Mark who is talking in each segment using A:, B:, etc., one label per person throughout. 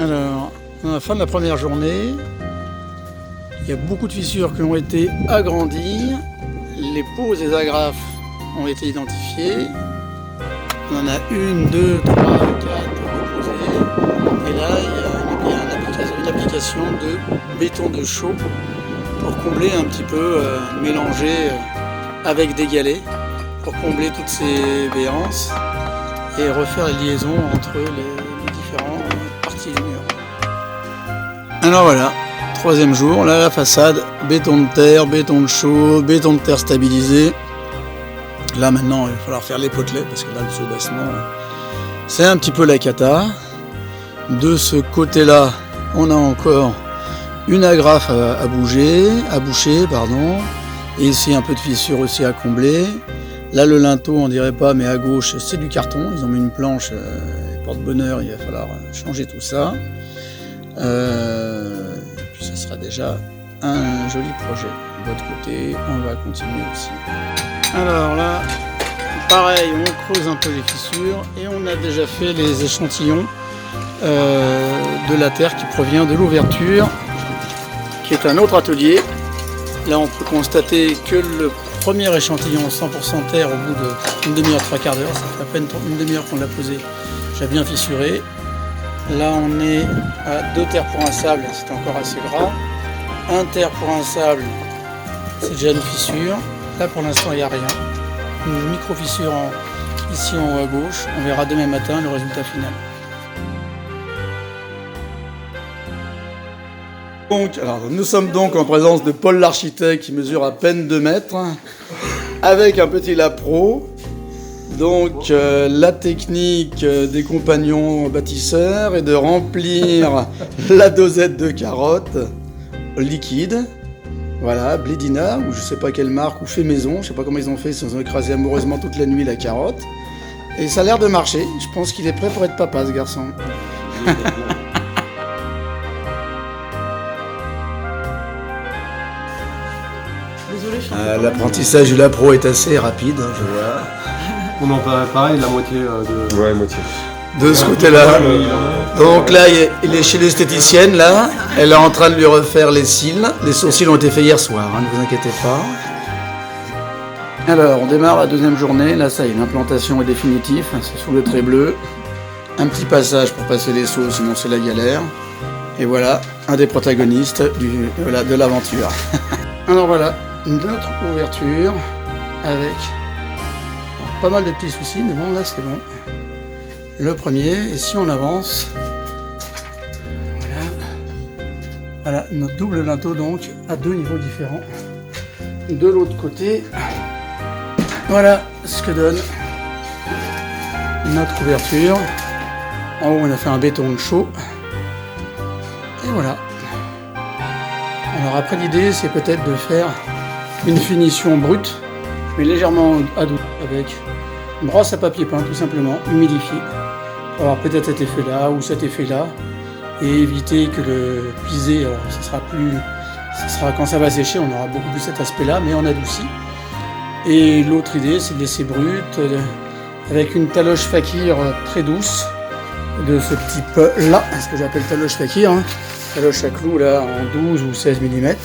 A: Alors, à la fin de la première journée, il y a beaucoup de fissures qui ont été agrandies. Les poses des agrafes ont été identifiées. On en a 1, 2, 3, 4 posées. Et là, il y a une application de béton de chaux pour combler un petit peu, mélanger avec des galets, pour combler toutes ces béances et refaire les liaisons entre les différentes parties du mur. Alors voilà, troisième jour, là la façade, béton de terre stabilisé. Là maintenant il va falloir faire les potelets parce que là le soubassement c'est un petit peu la cata. De ce côté là on a encore une agrafe à boucher, et ici un peu de fissure aussi à combler. Là le linteau on dirait pas, mais à gauche c'est du carton, ils ont mis une planche porte-bonheur, il va falloir changer tout ça. Puis ça sera déjà un joli projet. De l'autre côté on va continuer aussi. Alors là, pareil, on creuse un peu les fissures et on a déjà fait les échantillons de la terre qui provient de l'ouverture, qui est un autre atelier. Là, on peut constater que le premier échantillon 100% terre, au bout d'une demi-heure, 3/4 d'heure, ça fait à peine une demi-heure qu'on l'a posé, j'ai bien fissuré. Là, on est à 2 terres pour un sable, c'est encore assez gras. 1 terre pour un sable, c'est déjà une fissure. Là pour l'instant il n'y a rien, une micro-fissure ici en haut à gauche, on verra demain matin le résultat final. Donc, alors, nous sommes donc en présence de Paul l'architecte qui mesure à peine 2 mètres, avec un petit lapro. Donc la technique des compagnons bâtisseurs est de remplir la dosette de carottes liquide. Voilà, Blédina, ou je sais pas quelle marque, ou fait maison, je sais pas comment ils ont fait, ils ont écrasé amoureusement toute la nuit la carotte. Et ça a l'air de marcher, je pense qu'il est prêt pour être papa ce garçon. L'apprentissage du lapro est assez rapide, hein, je vois.
B: On en parle pareil, la moitié de...
C: Ouais, moitié.
A: De ce côté-là. Donc là, il est chez l'esthéticienne, là. Elle est en train de lui refaire les cils. Les sourcils ont été faits hier soir, hein, ne vous inquiétez pas. Alors, on démarre la deuxième journée. Là, ça y est, l'implantation est définitive. C'est sous le trait bleu. Un petit passage pour passer les seaux, sinon c'est la galère. Et voilà, un des protagonistes de l'aventure. Alors voilà, une autre ouverture avec pas mal de petits soucis, mais bon, là, c'est bon. Le premier, et si on avance, voilà notre double linteau donc à 2 niveaux différents. De l'autre côté, voilà ce que donne notre ouverture. En haut on a fait un béton de chaux. Et voilà. Alors après l'idée c'est peut-être de faire une finition brute, mais légèrement adoucie avec une brosse à papier peint tout simplement, humidifiée. Pour avoir peut-être cet effet-là ou cet effet-là, et éviter que le pisé, alors ça sera quand ça va sécher, on aura beaucoup plus cet aspect-là, mais on adoucit. Et l'autre idée, c'est de laisser brut, avec une taloche fakir très douce, de ce type-là, ce que j'appelle taloche fakir, hein, taloche à clous là en 12 ou 16 mm.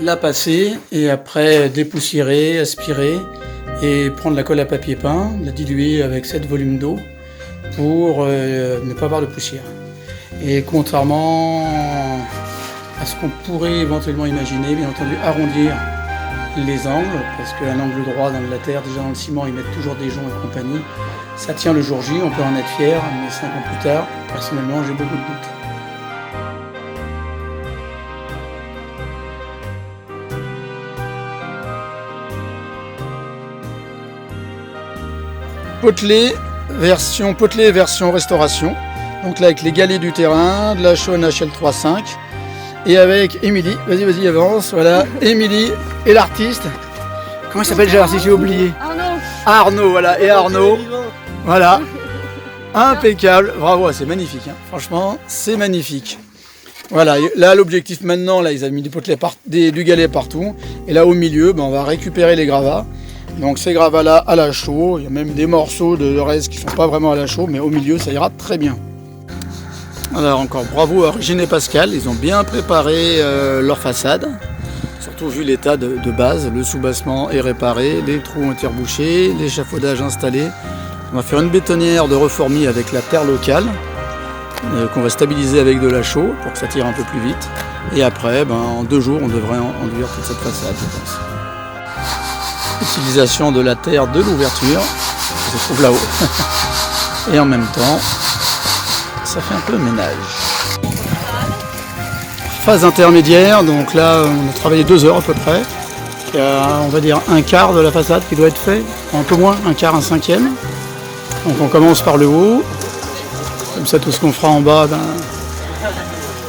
A: La passer, et après dépoussiérer, aspirer, et prendre la colle à papier peint, la diluer avec 7 volumes d'eau pour ne pas avoir de poussière. Et contrairement à ce qu'on pourrait éventuellement imaginer, bien entendu arrondir les angles, parce qu'un angle droit dans la terre, déjà dans le ciment, ils mettent toujours des joncs et compagnie. Ça tient le jour J, on peut en être fier, mais 5 ans plus tard, personnellement, j'ai beaucoup de doutes. Potelé version restauration. Donc là avec les galets du terrain, de la chaux HL 3.5 et avec Émilie. Vas-y avance. Voilà, Émilie et l'artiste. Comment il s'appelle déjà si j'ai oublié? Arnaud, voilà, et Arnaud. Voilà. Impeccable. Bravo, c'est magnifique. Hein. Franchement, c'est magnifique. Voilà, là l'objectif maintenant, là ils avaient mis du galet partout. Et là au milieu, on va récupérer les gravats. Donc ces gravats-là à la chaux, il y a même des morceaux de reste qui ne sont pas vraiment à la chaux, mais au milieu ça ira très bien. Alors encore bravo à Régine et Pascal, ils ont bien préparé leur façade. Surtout vu l'état de base, le soubassement est réparé, les trous ont été rebouchés, l'échafaudage installé. On va faire une bétonnière de reformis avec la terre locale qu'on va stabiliser avec de la chaux pour que ça tire un peu plus vite. Et après, en 2 jours, on devrait enduire toute cette façade, je pense. Utilisation de la terre de l'ouverture, qui se trouve là-haut. Et en même temps, ça fait un peu ménage. Phase intermédiaire, donc là, on a travaillé 2 heures à peu près. Il y a, on va dire, un quart de la façade qui doit être fait, un peu moins, un quart, un cinquième. Donc on commence par le haut. Comme ça, tout ce qu'on fera en bas,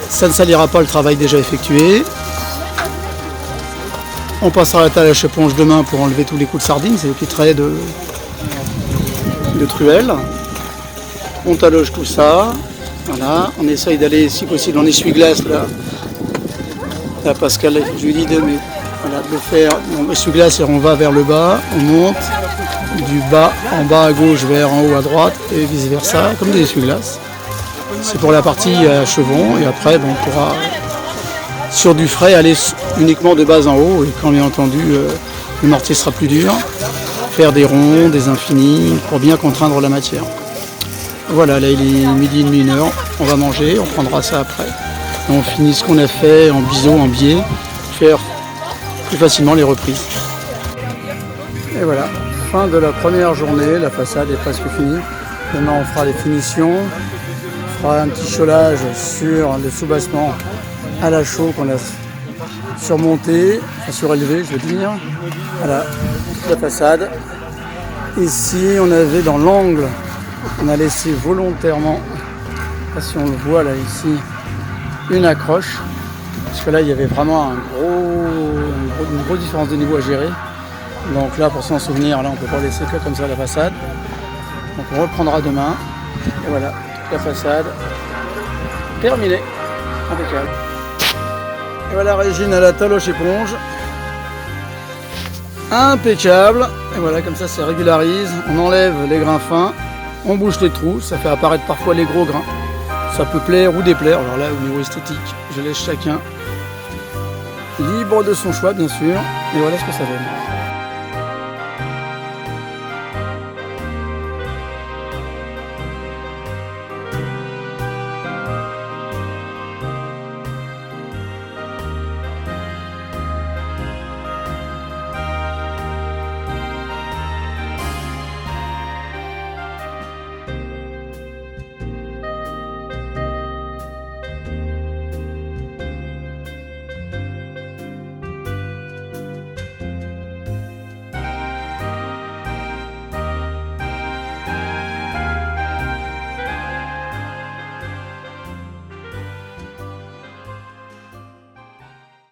A: ça ne salira pas le travail déjà effectué. On passera la tâche éponge demain pour enlever tous les coups de sardine, c'est les petits traits de truelle. On taloge tout ça. Voilà. On essaye d'aller, si possible, en essuie-glace là. Là, Pascal, je lui dis de le faire en essuie-glace et on va vers le bas, on monte du bas en bas à gauche vers en haut à droite et vice versa, comme des essuie-glaces. C'est pour la partie à chevron et après on pourra sur du frais aller uniquement de bas en haut et quand bien entendu le mortier sera plus dur, faire des ronds, des infinis pour bien contraindre la matière. Voilà, là il est midi et demi, 1h, on va manger, on prendra ça après. Et on finit ce qu'on a fait en biseau, en biais, faire plus facilement les reprises. Et voilà, fin de la première journée, la façade est presque finie. Demain on fera les finitions, on fera un petit chaulage sur le soubassement à la chaux qu'on a surmonté, enfin surélevé je veux dire. Voilà, la façade. Ici on avait dans l'angle, on a laissé volontairement, je sais pas si on le voit là ici, une accroche. Parce que là il y avait vraiment une grosse différence de niveau à gérer. Donc là pour s'en souvenir, là on ne peut pas laisser que comme ça la façade. Donc on reprendra demain. Et voilà, la façade terminée. Impeccable. Et voilà Régine à la taloche éponge. Impeccable. Et voilà, comme ça régularise. On enlève les grains fins, on bouche les trous, ça fait apparaître parfois les gros grains. Ça peut plaire ou déplaire. Alors là au niveau esthétique, je laisse chacun libre de son choix bien sûr. Et voilà ce que ça donne.